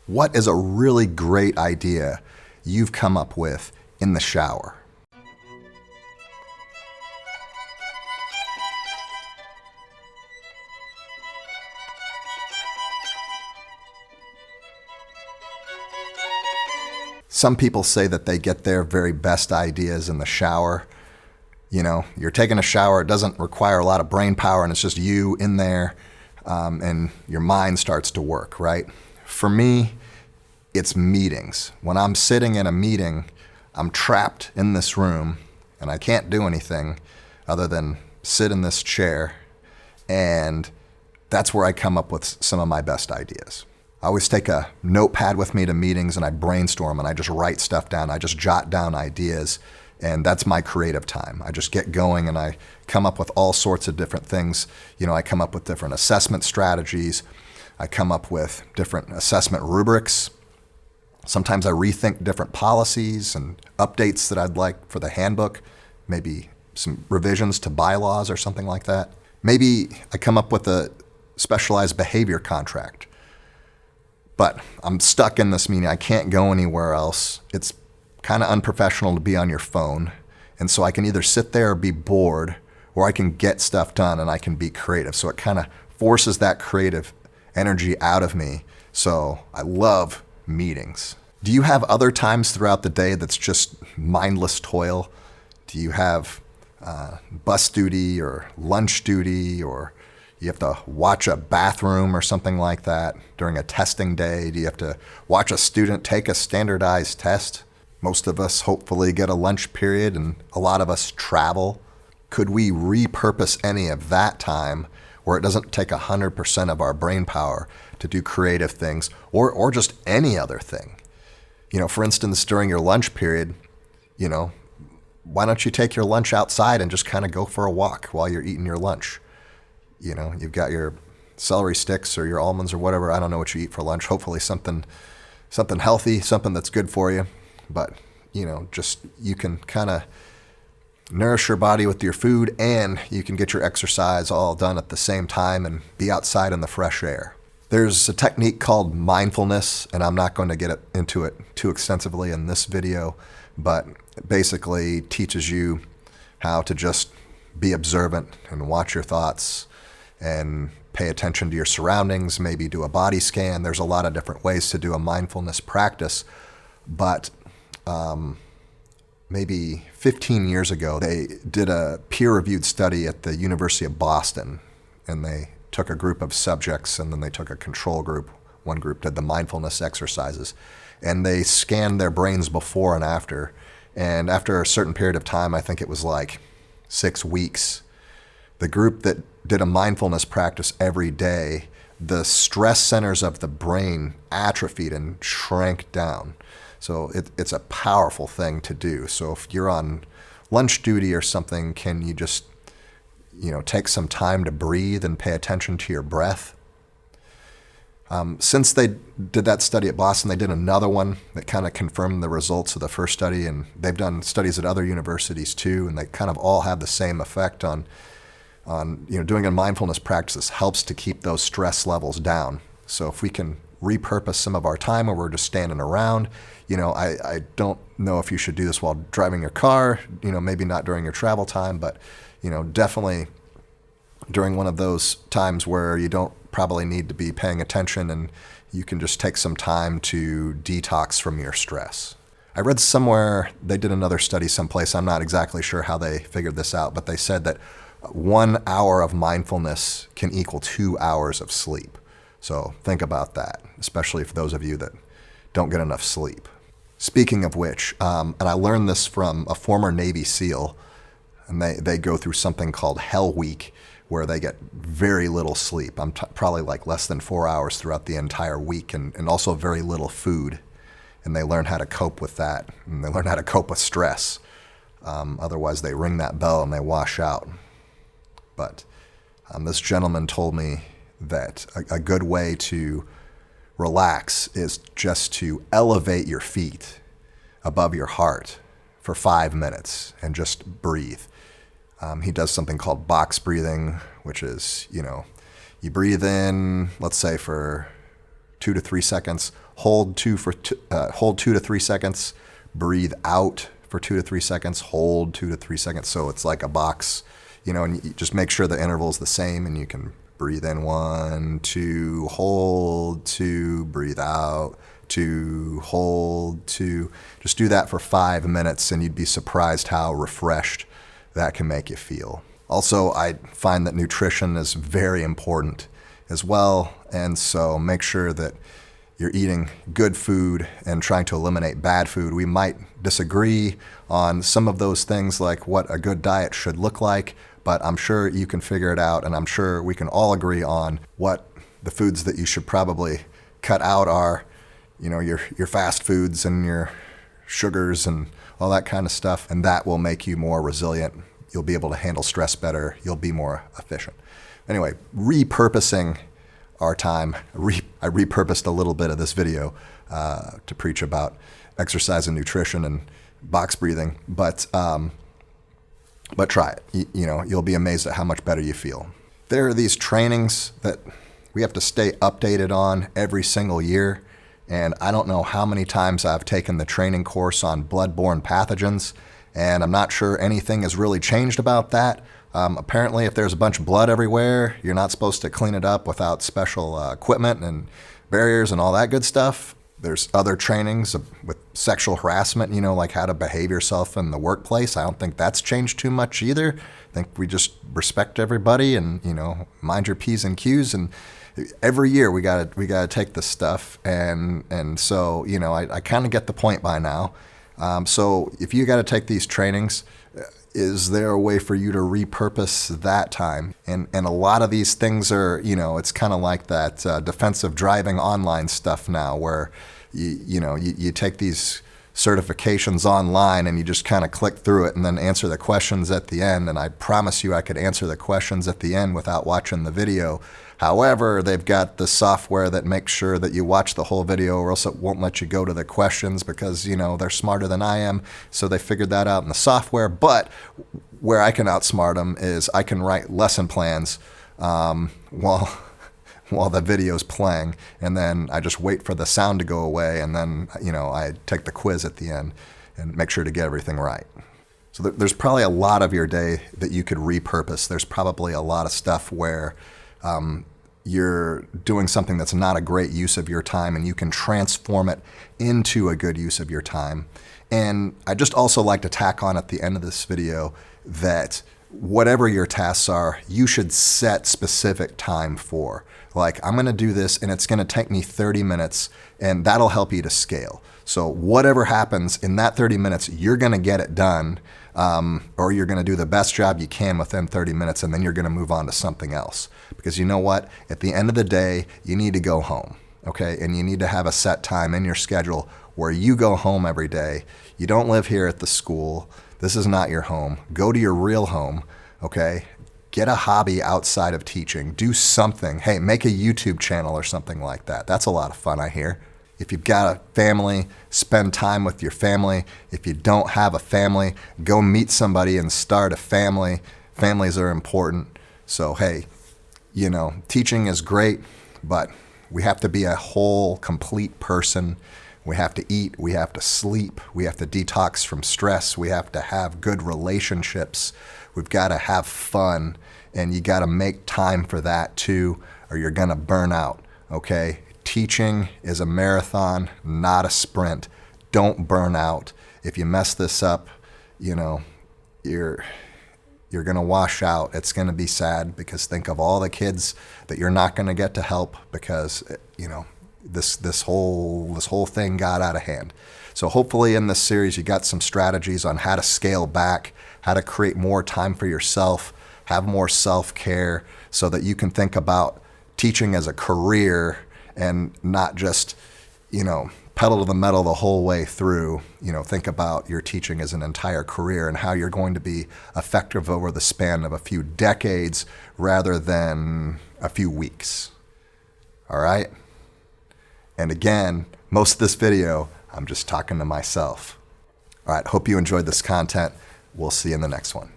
What is a really great idea you've come up with in the shower? Some people say that they get their very best ideas in the shower. You know, you're taking a shower, it doesn't require a lot of brain power, and it's just you in there, and your mind starts to work, right? For me, it's meetings. When I'm sitting in a meeting, I'm trapped in this room, and I can't do anything other than sit in this chair, and that's where I come up with some of my best ideas. I always take a notepad with me to meetings and I brainstorm and I just write stuff down. I just jot down ideas, and that's my creative time. I just get going and I come up with all sorts of different things. You know, I come up with different assessment strategies. I come up with different assessment rubrics. Sometimes I rethink different policies and updates that I'd like for the handbook, maybe some revisions to bylaws or something like that. Maybe I come up with a specialized behavior contract. But I'm stuck in this meeting. I can't go anywhere else. It's kind of unprofessional to be on your phone. And so I can either sit there or be bored, or I can get stuff done and I can be creative. So it kind of forces that creative energy out of me. So I love meetings. Do you have other times throughout the day that's just mindless toil? Do you have bus duty or lunch duty, or you have to watch a bathroom or something like that during a testing day? Do you have to watch a student take a standardized test? Most of us hopefully get a lunch period, and a lot of us travel. Could we repurpose any of that time where it doesn't take 100% of our brain power to do creative things, or just any other thing? You know, for instance, during your lunch period, you know, why don't you take your lunch outside and just kind of go for a walk while you're eating your lunch? You know, you've got your celery sticks or your almonds or whatever. I don't know what you eat for lunch. Hopefully something healthy, something that's good for you. But, you know, just you can kind of nourish your body with your food, and you can get your exercise all done at the same time and be outside in the fresh air. There's a technique called mindfulness, and I'm not going to get into it too extensively in this video, but it basically teaches you how to just be observant and watch your thoughts and pay attention to your surroundings, maybe do a body scan. There's a lot of different ways to do a mindfulness practice, but maybe 15 years ago, they did a peer-reviewed study at the University of Boston, and they took a group of subjects and then they took a control group. One group did the mindfulness exercises, and they scanned their brains before and after. And after a certain period of time, I think it was like 6 weeks, the group that did a mindfulness practice every day, the stress centers of the brain atrophied and shrank down. So it's a powerful thing to do. So if you're on lunch duty or something, can you just, you know, take some time to breathe and pay attention to your breath? Since they did that study at Boston, they did another one that kind of confirmed the results of the first study, and they've done studies at other universities too, and they kind of all have the same effect on doing a mindfulness practice helps to keep those stress levels down. So if we can repurpose some of our time where we're just standing around, you know, I don't know if you should do this while driving your car, you know, maybe not during your travel time, but, you know, definitely during one of those times where you don't probably need to be paying attention and you can just take some time to detox from your stress. I read somewhere, they did another study someplace, I'm not exactly sure how they figured this out, but they said that 1 hour of mindfulness can equal 2 hours of sleep. So think about that, especially for those of you that don't get enough sleep. Speaking of which, and I learned this from a former Navy SEAL, and they go through something called Hell Week, where they get very little sleep. I'm probably like less than 4 hours throughout the entire week, and also very little food. And they learn how to cope with that, and they learn how to cope with stress. Otherwise, they ring that bell and they wash out. But this gentleman told me that a good way to relax is just to elevate your feet above your heart for 5 minutes and just breathe. He does something called box breathing, which is, you breathe in, let's say for 2 to 3 seconds, hold 2 to 3 seconds, breathe out for 2 to 3 seconds, hold 2 to 3 seconds. So it's like a box, and you just make sure the interval is the same, and you can breathe in 1, 2, hold 2, breathe out 2, hold 2. Just do that for 5 minutes, and you'd be surprised how refreshed that can make you feel. Also, I find that nutrition is very important as well, and so make sure that you're eating good food and trying to eliminate bad food. We might disagree on some of those things, like what a good diet should look like, but I'm sure you can figure it out, and I'm sure we can all agree on what the foods that you should probably cut out are, your fast foods and your sugars and all that kind of stuff, and that will make you more resilient. You'll be able to handle stress better. You'll be more efficient. Anyway, repurposing our time. I repurposed a little bit of this video to preach about exercise and nutrition and box breathing, but try it. You'll be amazed at how much better you feel. There are these trainings that we have to stay updated on every single year, and I don't know how many times I've taken the training course on blood-borne pathogens, and I'm not sure anything has really changed about that. Apparently, if there's a bunch of blood everywhere, you're not supposed to clean it up without special equipment and barriers and all that good stuff. There's other trainings with sexual harassment, like how to behave yourself in the workplace. I don't think that's changed too much either. I think we just respect everybody and, mind your P's and Q's. And every year we gotta take this stuff. And so, I kind of get the point by now. So if you got to take these trainings, is there a way for you to repurpose that time? And a lot of these things are, it's kind of like that defensive driving online stuff now, where you take these certifications online and you just kind of click through it and then answer the questions at the end. And I promise you I could answer the questions at the end without watching the video. However, they've got the software that makes sure that you watch the whole video, or else it won't let you go to the questions because, they're smarter than I am. So they figured that out in the software. But where I can outsmart them is I can write lesson plans while the video's playing, and then I just wait for the sound to go away, and then, I take the quiz at the end and make sure to get everything right. So there's probably a lot of your day that you could repurpose. There's probably a lot of stuff where you're doing something that's not a great use of your time, and you can transform it into a good use of your time. And I just also like to tack on at the end of this video that whatever your tasks are, you should set specific time for. Like, I'm going to do this and it's going to take me 30 minutes, and that'll help you to scale. So whatever happens in that 30 minutes, you're going to get it done, or you're going to do the best job you can within 30 minutes, and then you're going to move on to something else. Because you know what? At the end of the day, you need to go home, okay? And you need to have a set time in your schedule where you go home every day. You don't live here at the school. This is not your home. Go to your real home, okay? Get a hobby outside of teaching. Do something. Hey, make a YouTube channel or something like that. That's a lot of fun, I hear. If you've got a family, spend time with your family. If you don't have a family, go meet somebody and start a family. Families are important. So, hey, teaching is great, but we have to be a whole, complete person. We have to eat, we have to sleep, we have to detox from stress, we have to have good relationships, we've got to have fun, and you got to make time for that too, or you're going to burn out, okay? Teaching is a marathon, not a sprint. Don't burn out. If you mess this up, you're going to wash out. It's going to be sad, because think of all the kids that you're not going to get to help because, this whole thing got out of hand. So hopefully in this series you got some strategies on how to scale back, how to create more time for yourself, have more self-care, so that you can think about teaching as a career and not just, pedal to the metal the whole way through. Think about your teaching as an entire career and how you're going to be effective over the span of a few decades rather than a few weeks. All right? And again, most of this video, I'm just talking to myself. All right, hope you enjoyed this content. We'll see you in the next one.